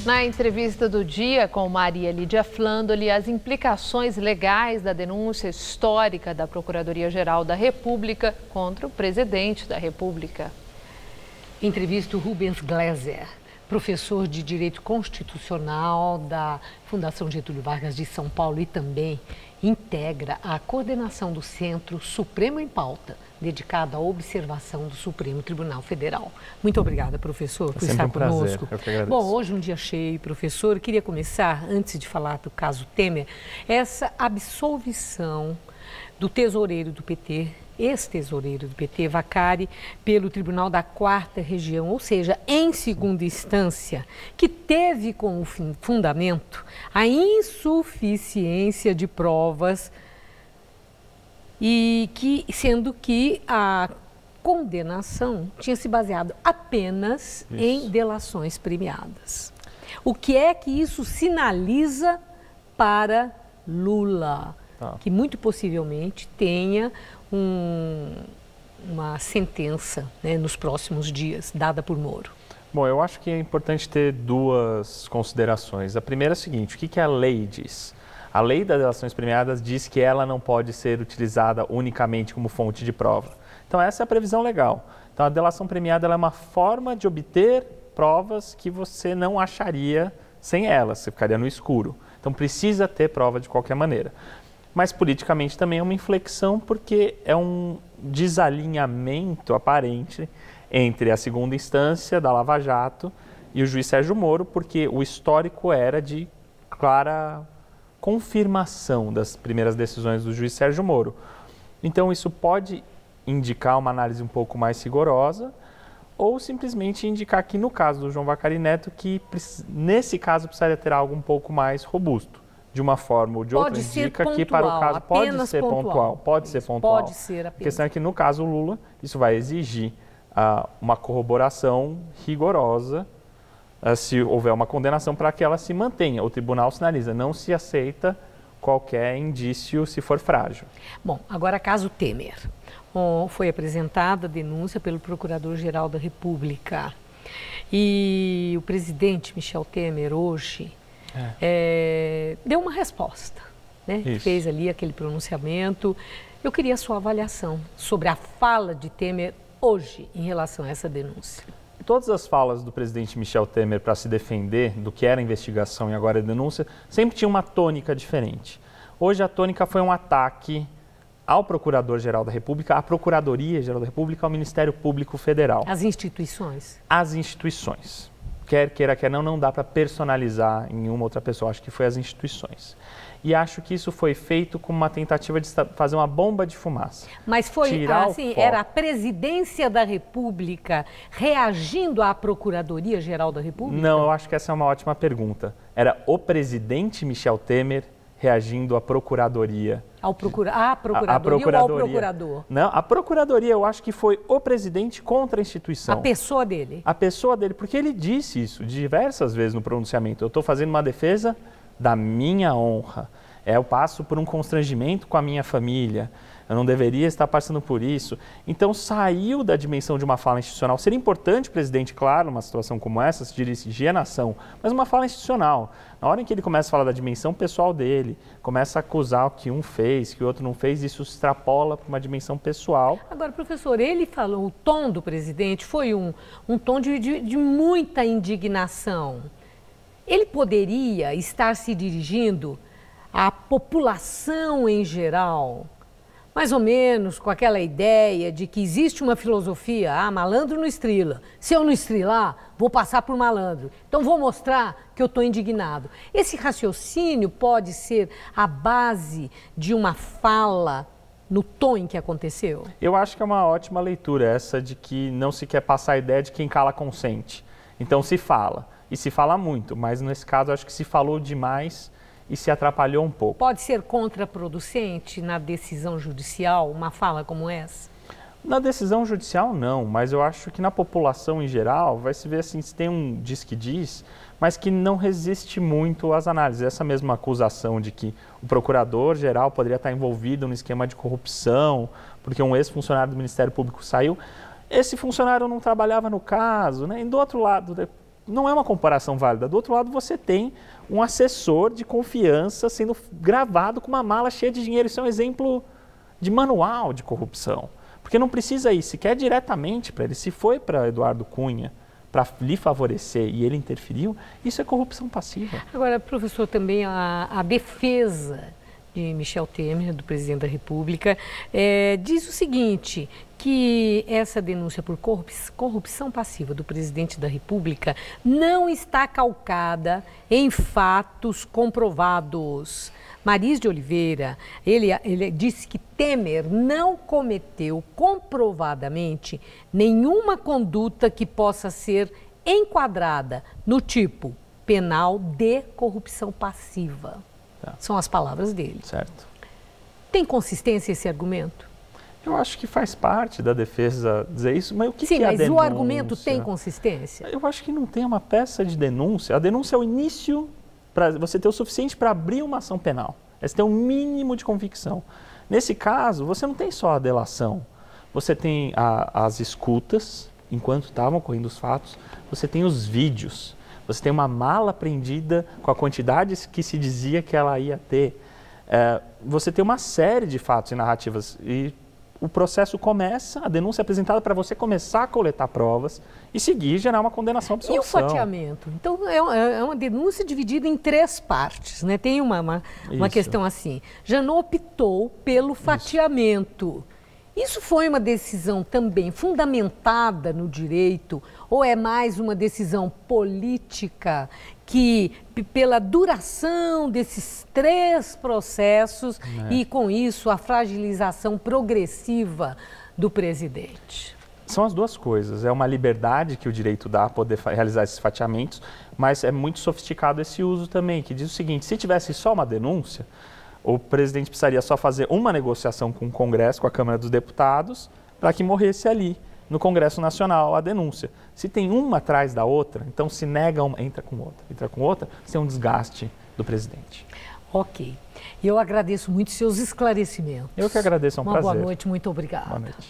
Na entrevista do dia com Maria Lídia Flandoli, as implicações legais da denúncia histórica da Procuradoria-Geral da República contra o presidente da República. Entrevista o Rubens Gleiser, professor de Direito Constitucional da Fundação Getúlio Vargas de São Paulo e também integra a coordenação do Centro Supremo em Pauta, dedicado à observação do Supremo Tribunal Federal. Muito obrigada, professor, por estar conosco. Eu que agradeço. Bom, hoje um dia cheio, professor. Eu queria começar, antes de falar do caso Temer, essa absolvição do tesoureiro do PT, ex-tesoureiro do PT, Vacari, pelo Tribunal da Quarta Região, ou seja, em segunda instância, que teve como fundamento a insuficiência de provas e sendo que a condenação tinha se baseado apenas em delações premiadas. O que é que isso sinaliza para Lula? Que muito possivelmente tenha uma sentença, né, nos próximos dias, dada por Moro. Bom, eu acho que é importante ter duas considerações. A primeira é a seguinte: o que a lei diz? A lei das delações premiadas diz que ela não pode ser utilizada unicamente como fonte de prova. Então essa é a previsão legal. Então a delação premiada ela é uma forma de obter provas que você não acharia sem ela, você ficaria no escuro. Então precisa ter prova de qualquer maneira. Mas politicamente também é uma inflexão porque é um desalinhamento aparente entre a segunda instância da Lava Jato e o juiz Sérgio Moro, porque o histórico era de clara confirmação das primeiras decisões do juiz Sérgio Moro. Então isso pode indicar uma análise um pouco mais rigorosa ou simplesmente indicar que no caso do João Vacari Neto, que nesse caso precisaria ter algo um pouco mais robusto. De uma forma ou de outra, indica que para o caso pode ser pontual. Pode ser pontual. Pode ser apenas. A questão é que no caso Lula, isso vai exigir uma corroboração rigorosa se houver uma condenação para que ela se mantenha. O tribunal sinaliza, não se aceita qualquer indício se for frágil. Bom, agora caso Temer. Foi apresentada a denúncia pelo Procurador-Geral da República e o presidente Michel Temer hoje deu uma resposta, né? Fez ali aquele pronunciamento. Eu queria a sua avaliação sobre a fala de Temer hoje em relação a essa denúncia. Todas as falas do presidente Michel Temer para se defender do que era a investigação e agora a denúncia sempre tinha uma tônica diferente. Hoje a tônica foi um ataque ao Procurador-Geral da República, à Procuradoria-Geral da República, ao Ministério Público Federal. As instituições? As instituições. Quer queira, quer não dá para personalizar em uma outra pessoa. Acho que foi as instituições. E acho que isso foi feito com uma tentativa de fazer uma bomba de fumaça. Mas foi assim, era a Presidência da República reagindo à Procuradoria-Geral da República? Não, eu acho que essa é uma ótima pergunta. Era o presidente Michel Temer reagindo à Procuradoria. À Procuradoria ou ao Procurador? Não, a Procuradoria eu acho que foi o presidente contra a instituição. A pessoa dele? A pessoa dele, porque ele disse isso diversas vezes no pronunciamento. Eu estou fazendo uma defesa da minha honra. Eu passo por um constrangimento com a minha família. Eu não deveria estar passando por isso. Então saiu da dimensão de uma fala institucional. Seria importante o presidente, claro, numa situação como essa, se dirigir à nação, mas uma fala institucional. Na hora em que ele começa a falar da dimensão pessoal dele, começa a acusar o que um fez, que o outro não fez, isso extrapola para uma dimensão pessoal. Agora, professor, ele falou, o tom do presidente foi um tom de muita indignação. Ele poderia estar se dirigindo à população em geral, mais ou menos com aquela ideia de que existe uma filosofia, malandro não estrila. Se eu não estrilar, vou passar por malandro. Então vou mostrar que eu estou indignado. Esse raciocínio pode ser a base de uma fala no tom em que aconteceu? Eu acho que é uma ótima leitura essa de que não se quer passar a ideia de quem cala consente. Então se fala, e se fala muito, mas nesse caso acho que se falou demais e se atrapalhou um pouco. Pode ser contraproducente na decisão judicial uma fala como essa? Na decisão judicial não, mas eu acho que na população em geral vai se ver assim, se tem um diz que diz, mas que não resiste muito às análises. Essa mesma acusação de que o procurador-geral poderia estar envolvido no esquema de corrupção, porque um ex-funcionário do Ministério Público saiu. Esse funcionário não trabalhava no caso, né? E do outro lado, não é uma comparação válida. Do outro lado, você tem um assessor de confiança sendo gravado com uma mala cheia de dinheiro. Isso é um exemplo de manual de corrupção. Porque não precisa ir sequer diretamente para ele. Se foi para Eduardo Cunha para lhe favorecer e ele interferiu, isso é corrupção passiva. Agora, professor, também a defesa de Michel Temer, do presidente da República, diz o seguinte, que essa denúncia por corrupção passiva do presidente da República não está calcada em fatos comprovados. Maris de Oliveira, ele disse que Temer não cometeu comprovadamente nenhuma conduta que possa ser enquadrada no tipo penal de corrupção passiva. Tá. São as palavras dele. Certo. Tem consistência esse argumento? Eu acho que faz parte da defesa dizer isso, mas o que Sim, que é a mas denúncia? o argumento tem consistência? Eu acho que não tem uma peça de denúncia. A denúncia é o início para você ter o suficiente para abrir uma ação penal. Você tem um mínimo de convicção. Nesse caso, você não tem só a delação. Você tem as escutas, enquanto estavam ocorrendo os fatos. Você tem os vídeos. Você tem uma mala apreendida com a quantidade que se dizia que ela ia ter. Você tem uma série de fatos e narrativas. E o processo começa, a denúncia é apresentada para você começar a coletar provas e seguir e gerar uma condenação absolução. E o fatiamento? Então, é uma denúncia dividida em 3 partes, né? Tem uma questão assim. Janot optou pelo fatiamento. Isso foi uma decisão também fundamentada no direito ou é mais uma decisão política que, pela duração desses 3 processos e, com isso, a fragilização progressiva do presidente? São as duas coisas. É uma liberdade que o direito dá a poder realizar esses fatiamentos, mas é muito sofisticado esse uso também, que diz o seguinte, se tivesse só uma denúncia, o presidente precisaria só fazer uma negociação com o Congresso, com a Câmara dos Deputados, para que morresse ali, no Congresso Nacional, a denúncia. Se tem uma atrás da outra, então se nega uma, entra com outra, você tem um desgaste do presidente. Ok. Eu agradeço muito seus esclarecimentos. Eu que agradeço, é um prazer. Uma boa noite, muito obrigada. Boa noite.